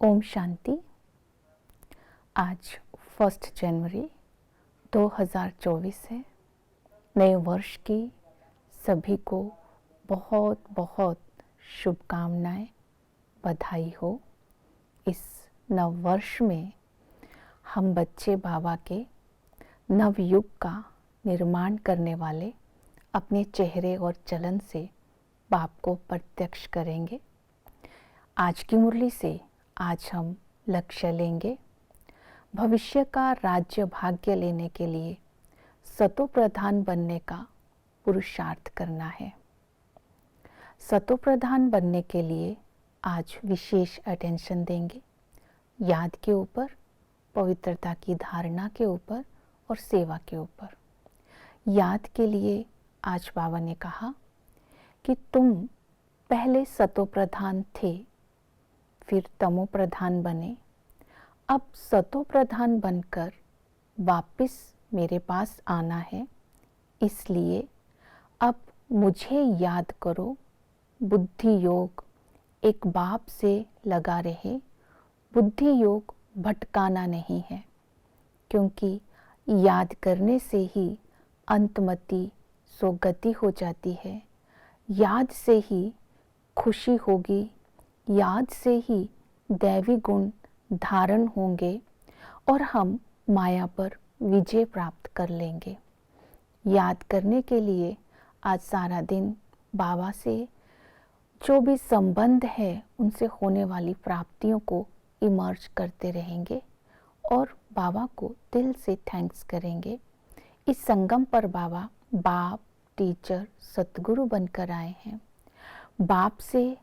ओम शांति। आज 1 जनवरी 2024 है। नए वर्ष की सभी को बहुत बहुत शुभकामनाएं, बधाई हो। इस नव वर्ष में हम बच्चे बाबा के नव युग का निर्माण करने वाले अपने चेहरे और चलन से बाप को प्रत्यक्ष करेंगे। आज की मुरली से आज हम लक्ष्य लेंगे। भविष्य का राज्य भाग्य लेने के लिए सतो प्रधान बनने का पुरुषार्थ करना है। सतो प्रधान बनने के लिए आज विशेष अटेंशन देंगे। याद के ऊपर, पवित्रता की धारणा के ऊपर और सेवा के ऊपर। याद के लिए आज बाबा ने कहा कि तुम पहले सतो प्रधान थे, फिर तमो प्रधान बने। अब सतो प्रधान बनकर वापस मेरे पास आना है, इसलिए अब मुझे याद करो। बुद्धि योग एक बाप से लगा रहे। बुद्धि योग भटकाना नहीं है, क्योंकि याद करने से ही अंतमति सोगति हो जाती है। याद से ही खुशी होगी, याद से ही दैवी गुण धारण होंगे और हम माया पर विजय प्राप्त कर लेंगे। याद करने के लिए आज सारा दिन बाबा से जो भी संबंध है उनसे होने वाली प्राप्तियों को इमर्ज करते रहेंगे और बाबा को दिल से थैंक्स करेंगे। इस संगम पर बाबा बाप, टीचर, सतगुरु बनकर आए हैं। बाप से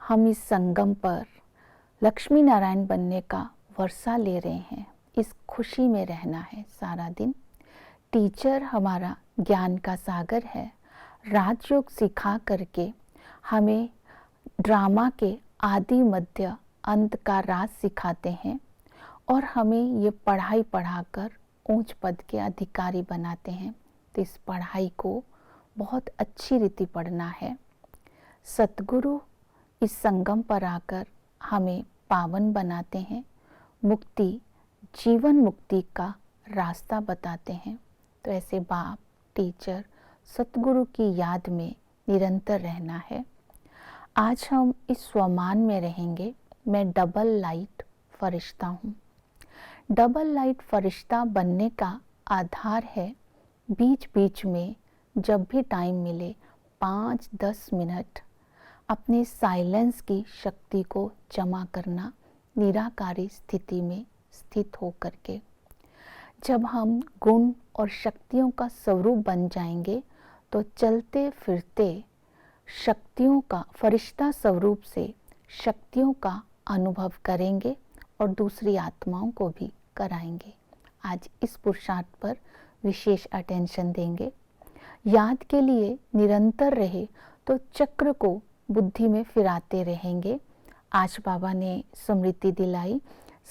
हम इस संगम पर लक्ष्मी नारायण बनने का वर्षा ले रहे हैं। इस खुशी में रहना है सारा दिन। टीचर हमारा ज्ञान का सागर है। राजयोग सिखा करके हमें ड्रामा के आदि मध्य अंत का राज सिखाते हैं और हमें ये पढ़ाई पढ़ाकर ऊंच पद के अधिकारी बनाते हैं। तो इस पढ़ाई को बहुत अच्छी रीति पढ़ना है। सतगुरु इस संगम पर आकर हमें पावन बनाते हैं, मुक्ति, जीवन मुक्ति का रास्ता बताते हैं। तो ऐसे बाप, टीचर, सतगुरु की याद में निरंतर रहना है। आज हम इस स्वमान में रहेंगे। मैं डबल लाइट फरिश्ता हूँ। डबल लाइट फरिश्ता बनने का आधार है बीच बीच में जब भी टाइम मिले 5-10 मिनट अपने साइलेंस की शक्ति को जमा करना, निराकारी स्थिति में स्थित होकर के। जब हम गुण और शक्तियों का स्वरूप बन जाएंगे तो चलते फिरते शक्तियों का, फरिश्ता स्वरूप से शक्तियों का अनुभव करेंगे और दूसरी आत्माओं को भी कराएंगे। आज इस पुरुषार्थ पर विशेष अटेंशन देंगे। याद के लिए निरंतर रहे तो चक्र को बुद्धि में फिराते रहेंगे। आज बाबा ने स्मृति दिलाई,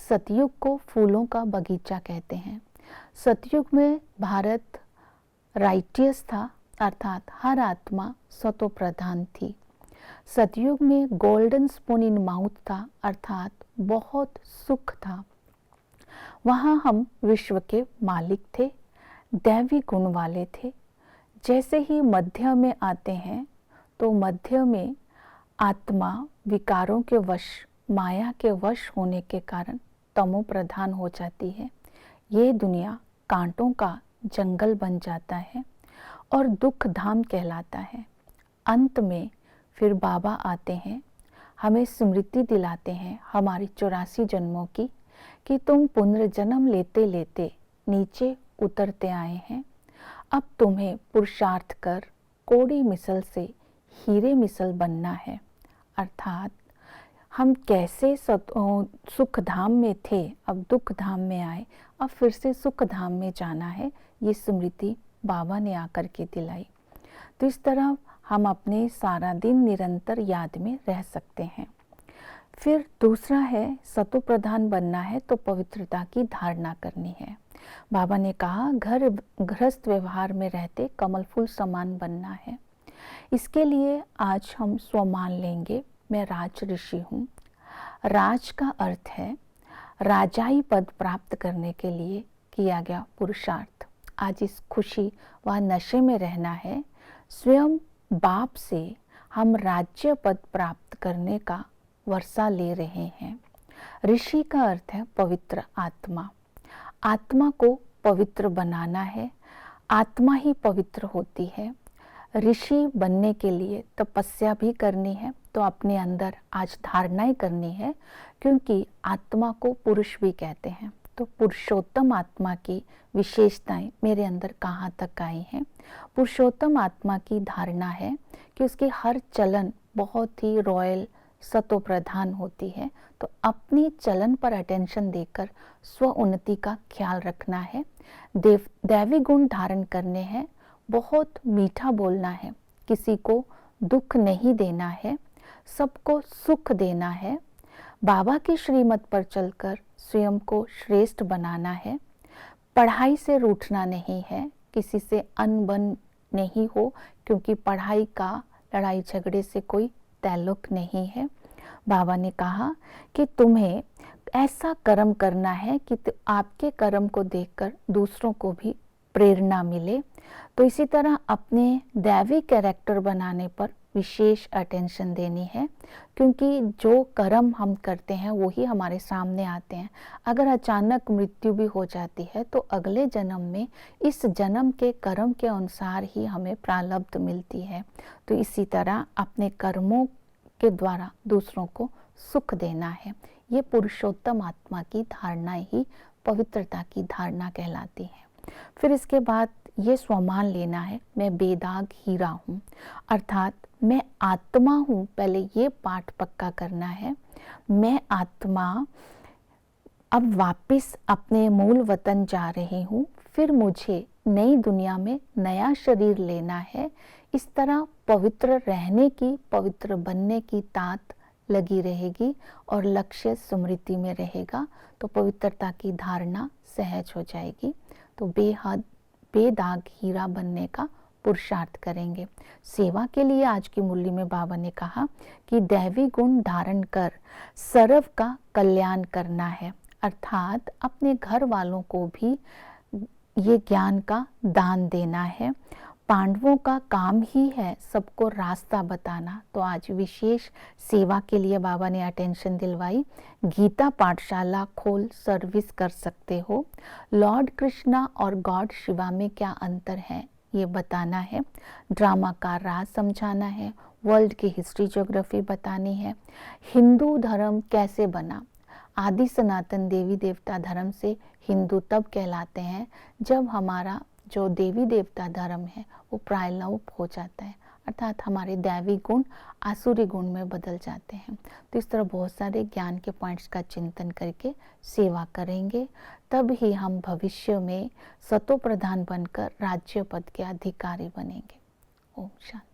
सतयुग को फूलों का बगीचा कहते हैं। सतयुग में भारत राइटियस था, अर्थात हर आत्मा सतो प्रधान थी। सतयुग में गोल्डन स्पून इन माउथ था, अर्थात बहुत सुख था। वहाँ हम विश्व के मालिक थे, दैवी गुण वाले थे। जैसे ही मध्य में आते हैं तो मध्य में आत्मा विकारों के वश, माया के वश होने के कारण तमो प्रधान हो जाती है। ये दुनिया कांटों का जंगल बन जाता है और दुख धाम कहलाता है। अंत में फिर बाबा आते हैं, हमें स्मृति दिलाते हैं हमारी 84 जन्मों की, कि तुम पुनर्जन्म लेते लेते नीचे उतरते आए हैं। अब तुम्हें पुरुषार्थ कर कोड़ी मिसल से हीरे मिसल बनना है। अर्थात हम कैसे सुख धाम में थे, अब दुख धाम में आए, अब फिर से सुख धाम में जाना है। ये स्मृति बाबा ने आकर के दिलाई। तो इस तरह हम अपने सारा दिन निरंतर याद में रह सकते हैं। फिर दूसरा है, सतो प्रधान बनना है तो पवित्रता की धारणा करनी है। बाबा ने कहा घर गृहस्थ व्यवहार में रहते कमल फूल समान बनना है। इसके लिए आज हम स्वमान लेंगे। मैं राज ऋषि हूँ। राज का अर्थ है राजाई पद प्राप्त करने के लिए किया गया पुरुषार्थ। आज इस खुशी व नशे में रहना है। स्वयं बाप से हम राज्य पद प्राप्त करने का वर्षा ले रहे हैं। ऋषि का अर्थ है पवित्र आत्मा। आत्मा को पवित्र बनाना है, आत्मा ही पवित्र होती है। ऋषि बनने के लिए तपस्या भी करनी है, तो अपने अंदर आज धारणाएं करनी है, क्योंकि आत्मा को पुरुष भी कहते हैं। तो पुरुषोत्तम आत्मा की विशेषताएं मेरे अंदर कहाँ तक आई हैं। पुरुषोत्तम आत्मा की धारणा है कि उसकी हर चलन बहुत ही रॉयल सतो प्रधान होती है। तो अपनी चलन पर अटेंशन देकर स्व उन्नति का ख्याल रखना है। दैवी गुण धारण करने हैं। बहुत मीठा बोलना है, किसी को दुख नहीं देना है, सबको सुख देना है। बाबा की श्रीमत पर चलकर स्वयं को श्रेष्ठ बनाना है। पढ़ाई से रूठना नहीं है, किसी से अनबन नहीं हो, क्योंकि पढ़ाई का लड़ाई झगड़े से कोई ताल्लुक नहीं है। बाबा ने कहा कि तुम्हें ऐसा कर्म करना है कि आपके कर्म को देखकर दूसरों को भी प्रेरणा मिले। तो इसी तरह अपने दैवी कैरेक्टर बनाने पर विशेष अटेंशन देनी है, क्योंकि जो कर्म हम करते हैं वो ही हमारे सामने आते हैं। अगर अचानक मृत्यु भी हो जाती है तो अगले जन्म में इस जन्म के कर्म के अनुसार ही हमें प्रारब्ध मिलती है। तो इसी तरह अपने कर्मों के द्वारा दूसरों को सुख देना है। ये पुरुषोत्तम आत्मा की धारणा ही पवित्रता की धारणा कहलाती है। फिर इसके बाद ये स्वमान लेना है, मैं बेदाग हीरा हूँ, अर्थात मैं आत्मा हूँ। पहले ये पाठ पक्का करना है, मैं आत्मा अब वापस अपने मूल वतन जा रही हूँ, फिर मुझे नई दुनिया में नया शरीर लेना है। इस तरह पवित्र रहने की, पवित्र बनने की तात लगी रहेगी और लक्ष्य स्मृति में रहेगा, तो पवित्रता की धारणा सहज हो जाएगी। तो बेदाग हीरा बनने का पुरुषार्थ करेंगे। सेवा के लिए आज की मुरली में बाबा ने कहा कि दैवी गुण धारण कर सर्व का कल्याण करना है, अर्थात अपने घर वालों को भी ये ज्ञान का दान देना है। पांडवों का काम ही है सबको रास्ता बताना। तो आज विशेष सेवा के लिए बाबा ने अटेंशन दिलवाई। गीता पाठशाला खोल सर्विस कर सकते हो। लॉर्ड कृष्णा और गॉड शिवा में क्या अंतर है ये बताना है। ड्रामा का राज समझाना है। वर्ल्ड की हिस्ट्री ज्योग्राफी बतानी है। हिंदू धर्म कैसे बना। आदि सनातन देवी देवता धर्म से हिंदू तब कहलाते हैं जब हमारा जो देवी देवता धर्म है वो प्रायलोप हो जाता है, अर्थात हमारे दैवी गुण आसुरी गुण में बदल जाते हैं। तो इस तरह बहुत सारे ज्ञान के पॉइंट्स का चिंतन करके सेवा करेंगे, तब ही हम भविष्य में सतो प्रधान बनकर राज्य पद के अधिकारी बनेंगे। ओम शांति।